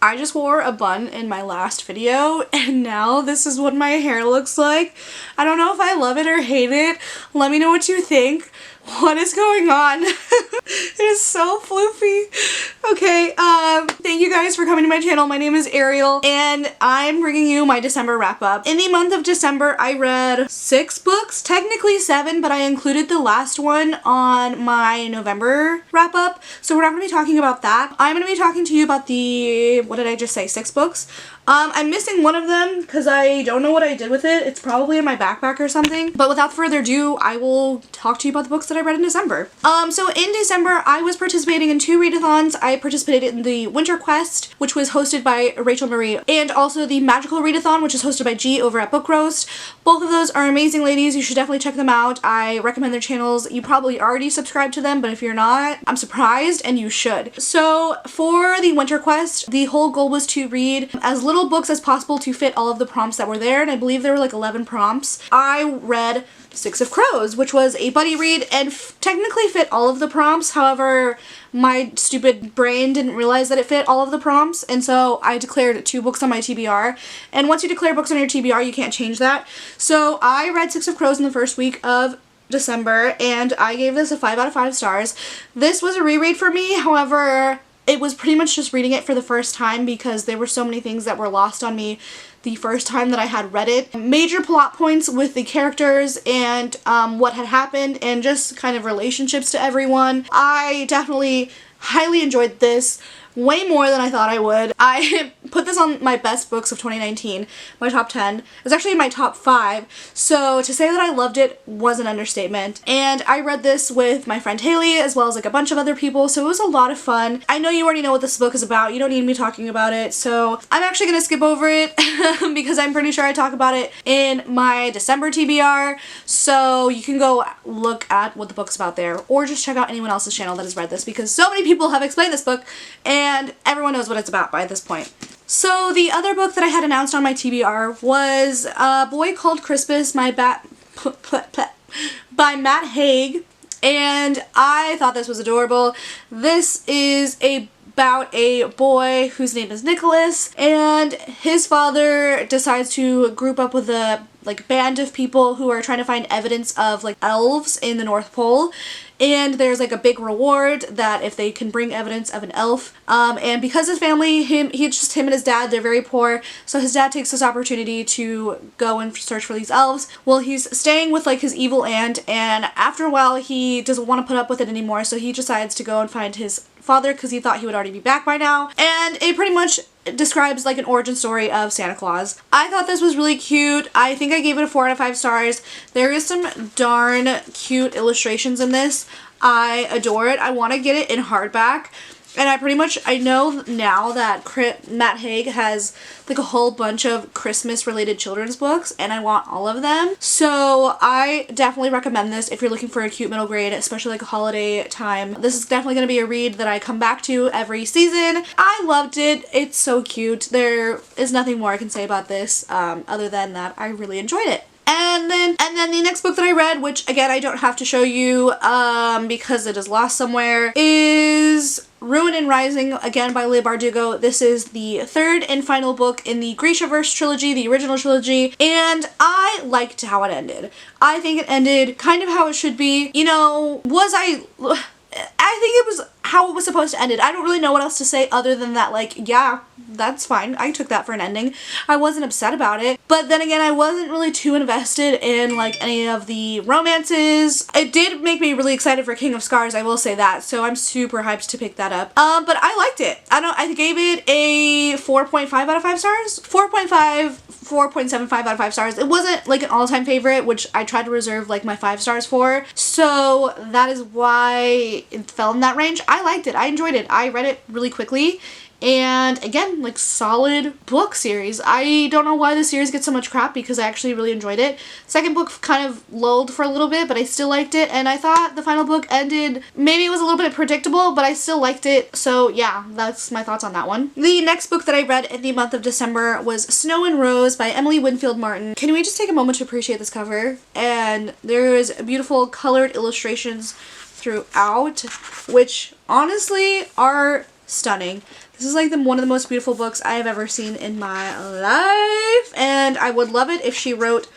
I just wore a bun in my last video and now this is what my hair looks like. I don't know if I love it or hate it. Let me know what you think. What is going on? It is so floofy. Okay, thank you guys for coming to my channel. My name is Ariel and I'm bringing you my December wrap up. In the month of December, I read 6 books, technically 7, but I included the last one on my November wrap up. So we're not going to be talking about that. I'm going to be talking to you about the, what did I just say, 6 books? I'm missing one of them because I don't know what I did with it. It's probably in my backpack or something. But without further ado, I will talk to you about the books that I read in December. So in December, I was participating in 2 readathons. I participated in the Winter Quest, which was hosted by Rachel Marie, and also the Magical Readathon, which is hosted by G over at Book Roast. Both of those are amazing ladies. You should definitely check them out. I recommend their channels. You probably already subscribed to them, but if you're not, I'm surprised and you should. So for the Winter Quest, the whole goal was to read as little books as possible to fit all of the prompts that were there, and I believe there were like 11 prompts. I read Six of Crows, which was a buddy read and technically fit all of the prompts. However, my stupid brain didn't realize that it fit all of the prompts, and so I declared 2 books on my TBR. And once you declare books on your TBR, you can't change that. So I read Six of Crows in the first week of December, and I gave this a 5 out of 5 stars. This was a reread for me, however, it was pretty much just reading it for the first time because there were so many things that were lost on me the first time that I had read it. Major plot points with the characters and what had happened and just kind of relationships to everyone. I definitely highly enjoyed this. Way more than I thought I would. I put this on my best books of 2019, my top 10. It was actually in my top 5, so to say that I loved it was an understatement. And I read this with my friend Haley as well as like a bunch of other people, so it was a lot of fun. I know you already know what this book is about. You don't need me talking about it, so I'm actually gonna skip over it because I'm pretty sure I talk about it in my December TBR, so you can go look at what the book's about there, or just check out anyone else's channel that has read this because so many people have explained this book and everyone knows what it's about by this point. So the other book that I had announced on my TBR was A Boy Called Crispus by Matt Haig, and I thought this was adorable. This is about a boy whose name is Nicholas, and his father decides to group up with a band of people who are trying to find evidence of like elves in the North Pole. And there's like a big reward that if they can bring evidence of an elf. And because his family, him and his dad, they're very poor. So his dad takes this opportunity to go and search for these elves. Well, he's staying with like his evil aunt, and after a while he doesn't want to put up with it anymore. So he decides to go and find his father because he thought he would already be back by now. And it pretty much describes like an origin story of Santa Claus. I thought this was really cute. I think I gave it a 4 out of 5 stars. There is some darn cute illustrations in this. I adore it. I want to get it in hardback. And I know now that Matt Haig has like a whole bunch of Christmas related children's books and I want all of them. So I definitely recommend this if you're looking for a cute middle grade, especially like a holiday time. This is definitely going to be a read that I come back to every season. I loved it. It's so cute. There is nothing more I can say about this other than that I really enjoyed it. And then the next book that I read, which again I don't have to show you because it is lost somewhere, is Ruin and Rising, again by Leigh Bardugo. This is the 3rd and final book in the Grishaverse trilogy, the original trilogy, and I liked how it ended. I think it ended kind of how it should be. You know, I think it was how it was supposed to end it. I don't really know what else to say other than that, like, yeah, that's fine. I took that for an ending. I wasn't upset about it. But then again, I wasn't really too invested in, like, any of the romances. It did make me really excited for King of Scars, I will say that. So I'm super hyped to pick that up. But I liked it. I gave it a 4.5 out of 5 stars. 4.75 out of 5 stars. It wasn't like an all-time favorite, which I tried to reserve like my 5 stars for. So that is why it fell in that range. I liked it. I enjoyed it. I read it really quickly. And again, like, solid book series. I don't know why the series gets so much crap because I actually really enjoyed it. Second book kind of lulled for a little bit, but I still liked it, and I thought the final book ended, maybe it was a little bit predictable, but I still liked it, so yeah, that's my thoughts on that one. The next book that I read in the month of December was Snow and Rose by Emily Winfield Martin. Can we just take a moment to appreciate this cover? And there's beautiful colored illustrations throughout, which honestly are stunning. This is like one of the most beautiful books I have ever seen in my life, and I would love it if she wrote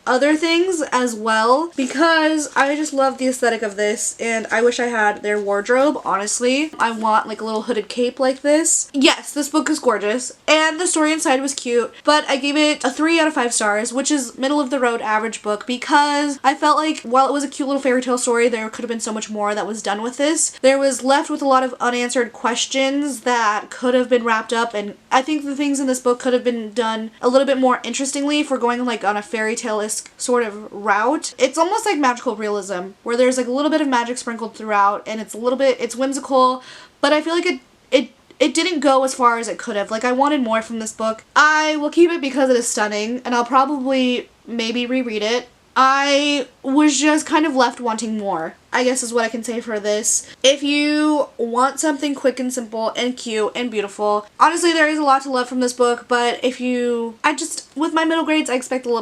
other things as well, because I just love the aesthetic of this, and I wish I had their wardrobe, honestly. I want like a little hooded cape like this. Yes, this book is gorgeous, and the story inside was cute, but I gave it a 3 out of 5 stars, which is middle of the road average book, because I felt like while it was a cute little fairy tale story, there could have been so much more that was done with this. There was left with a lot of unanswered questions that could have been wrapped up, and I think the things in this book could have been done a little bit more interestingly if we're going like on a fairy tale sort of route. It's almost like magical realism, where there's like a little bit of magic sprinkled throughout, and it's whimsical, but I feel like it didn't go as far as it could have. Like, I wanted more from this book. I will keep it because it is stunning, and I'll probably maybe reread it. I was just kind of left wanting more, I guess is what I can say for this. If you want something quick and simple and cute and beautiful, honestly there is a lot to love from this book, but with my middle grades, I expect a little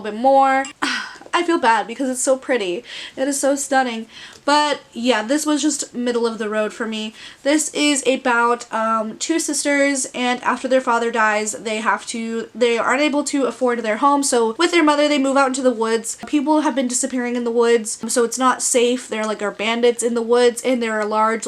bit more. I feel bad because it's so pretty. It is so stunning. But yeah, this was just middle of the road for me. This is about 2 sisters, and after their father dies, they aren't able to afford their home, so with their mother they move out into the woods. People have been disappearing in the woods, so it's not safe. There are bandits in the woods, and there are large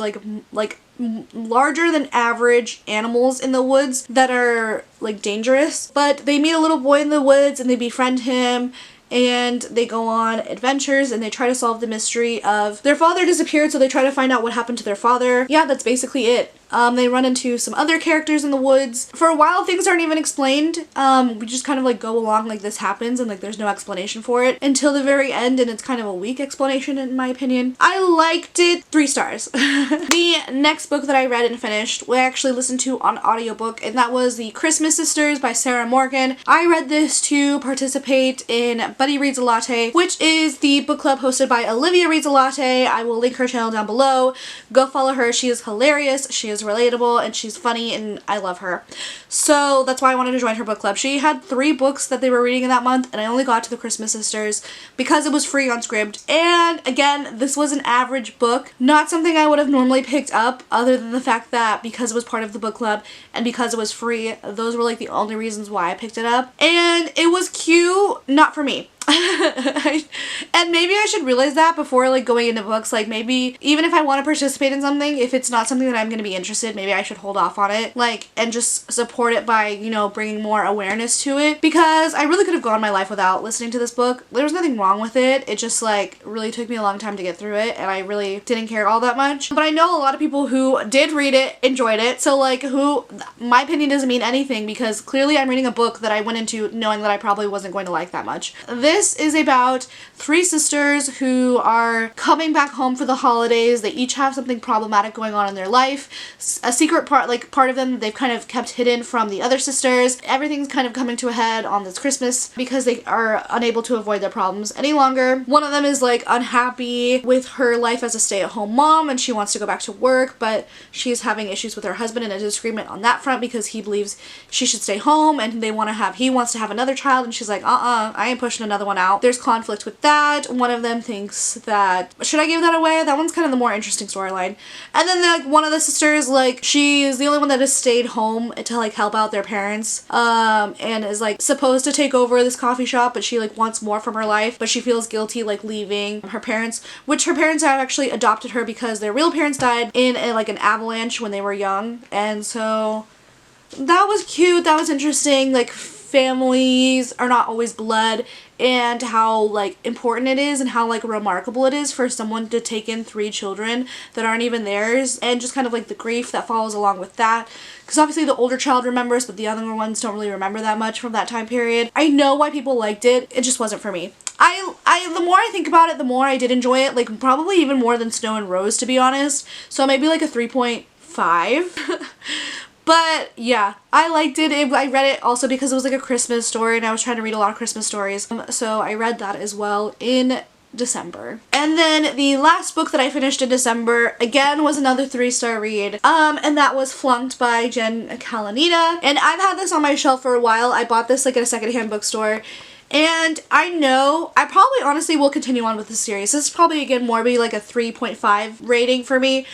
larger than average animals in the woods that are like dangerous. But they meet a little boy in the woods and they befriend him, and they go on adventures and they try to solve the mystery of their father disappeared, so they try to find out what happened to their father. Yeah, that's basically it. They run into some other characters in the woods. For a while, things aren't even explained. We just kind of like go along like this happens, and like there's no explanation for it until the very end, and it's kind of a weak explanation in my opinion. I liked it. 3 stars. The next book that I read and finished, we actually listened to on audiobook, and that was The Christmas Sisters by Sarah Morgan. I read this to participate in Buddy Reads a Latte, which is the book club hosted by Olivia Reads a Latte. I will link her channel down below. Go follow her. She is hilarious. She is relatable, and she's funny, and I love her. So that's why I wanted to join her book club. She had 3 books that they were reading in that month, and I only got to The Christmas Sisters because it was free on Scribd. And again, this was an average book. Not something I would have normally picked up, other than the fact that because it was part of the book club and because it was free, those were like the only reasons why I picked it up. And it was cute, not for me. And maybe I should realize that before like going into books. Like, maybe even if I want to participate in something, if it's not something that I'm going to be interested, maybe I should hold off on it, like, and just support it by, you know, bringing more awareness to it, because I really could have gone my life without listening to this book. There was nothing wrong with it. It just like really took me a long time to get through it, and I really didn't care all that much. But I know a lot of people who did read it enjoyed it, so like my opinion doesn't mean anything, because clearly I'm reading a book that I went into knowing that I probably wasn't going to like that much. This is about 3 sisters who are coming back home for the holidays. They each have something problematic going on in their life. A secret part of them they've kind of kept hidden from the other sisters. Everything's kind of coming to a head on this Christmas because they are unable to avoid their problems any longer. One of them is like unhappy with her life as a stay-at-home mom, and she wants to go back to work, but she's having issues with her husband and a disagreement on that front because he believes she should stay home, and he wants to have another child, and she's like, I ain't pushing another one out. There's conflict with that. One of them thinks that, should I give that away? That one's kind of the more interesting storyline. And then like one of the sisters, like, she is the only one that has stayed home to like help out their parents, and is like supposed to take over this coffee shop, but she like wants more from her life, but she feels guilty like leaving her parents, which her parents have actually adopted her because their real parents died in like an avalanche when they were young. And so that was cute. That was interesting. Like, families are not always blood, and how like important it is and how like remarkable it is for someone to take in 3 children that aren't even theirs, and just kind of like the grief that follows along with that, because obviously the older child remembers, but the younger ones don't really remember that much from that time period. I know why people liked it. It just wasn't for me. The more I think about it, the more I did enjoy it, like probably even more than Snow and Rose, to be honest. So maybe like a 3.5. But yeah, I liked it. I read it also because it was like a Christmas story, and I was trying to read a lot of Christmas stories. So I read that as well in December. And then the last book that I finished in December, again, was another 3-star read. And that was Flunked by Jen Kalanita. And I've had this on my shelf for a while. I bought this like at a secondhand bookstore. And I know I probably honestly will continue on with the series. This is probably, again, more be like a 3.5 rating for me.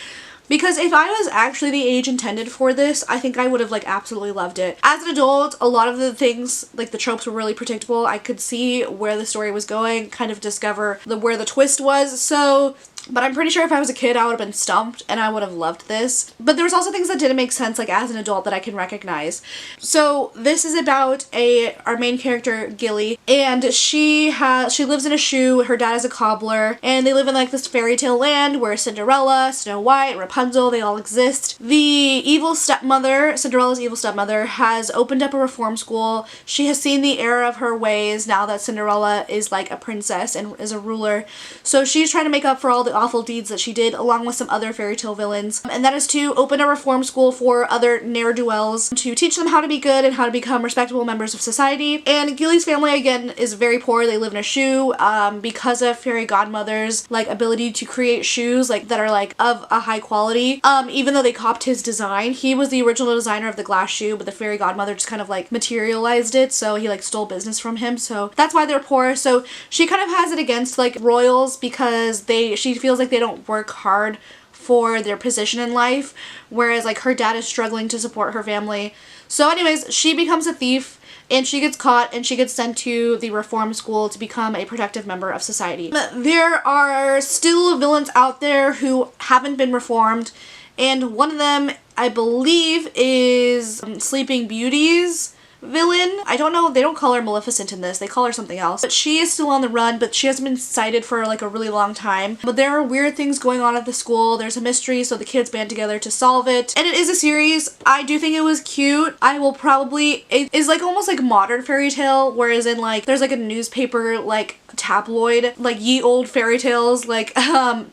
Because if I was actually the age intended for this, I think I would have like absolutely loved it. As an adult, a lot of the things, like the tropes were really predictable. I could see where the story was going, kind of discover where the twist was. So, but I'm pretty sure if I was a kid, I would have been stumped and I would have loved this. But there was also things that didn't make sense, like as an adult, that I can recognize. So this is about our main character, Gilly, and she lives in a shoe. Her dad is a cobbler, and they live in like this fairy tale land where Cinderella, Snow White, Rapunzel, they all exist. The evil stepmother, Cinderella's evil stepmother, has opened up a reform school. She has seen the error of her ways now that Cinderella is like a princess and is a ruler. So she's trying to make up for all the awful deeds that she did, along with some other fairy tale villains, and that is to open a reform school for other ne'er-do-wells to teach them how to be good and how to become respectable members of society. And Gilly's family, again, is very poor. They live in a shoe because of fairy godmother's like ability to create shoes like that are like of a high quality. Even though they copied his design, he was the original designer of the glass shoe, but the fairy godmother just kind of like materialized it, so he like stole business from him. So that's why they're poor. So she kind of has it against like royals because she feels like they don't work hard for their position in life, whereas like her dad is struggling to support her family. So anyways, she becomes a thief and she gets caught and she gets sent to the reform school to become a productive member of society. There are still villains out there who haven't been reformed, and one of them, I believe, is Sleeping Beauty's villain. I don't know, they don't call her Maleficent in this, they call her something else. But she is still on the run, but she hasn't been cited for like a really long time. But there are weird things going on at the school. There's a mystery, so the kids band together to solve it. And it is a series. I do think it was cute. I will probably, it is like almost like modern fairy tale, whereas in like, there's like a newspaper like tabloid, like ye old fairy tales, like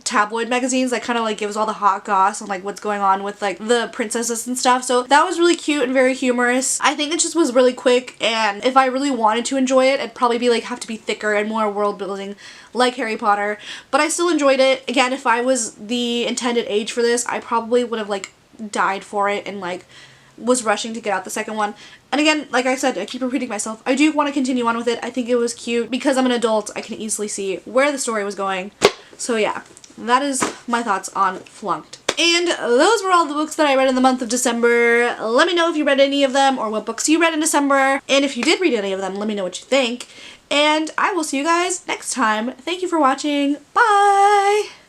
tabloid magazines that kind of like gives all the hot goss and like what's going on with like the princesses and stuff. So that was really cute and very humorous. I think it just was really quick, and if I really wanted to enjoy it, it'd probably be like have to be thicker and more world building like Harry Potter, but I still enjoyed it. Again, if I was the intended age for this, I probably would have like died for it and like was rushing to get out the second one. And again, like I said, I keep repeating myself, I do want to continue on with it. I think it was cute. Because I'm an adult, I can easily see where the story was going. So yeah, that is my thoughts on Flunked. And those were all the books that I read in the month of December. Let me know if you read any of them or what books you read in December. And if you did read any of them, let me know what you think. And I will see you guys next time. Thank you for watching. Bye!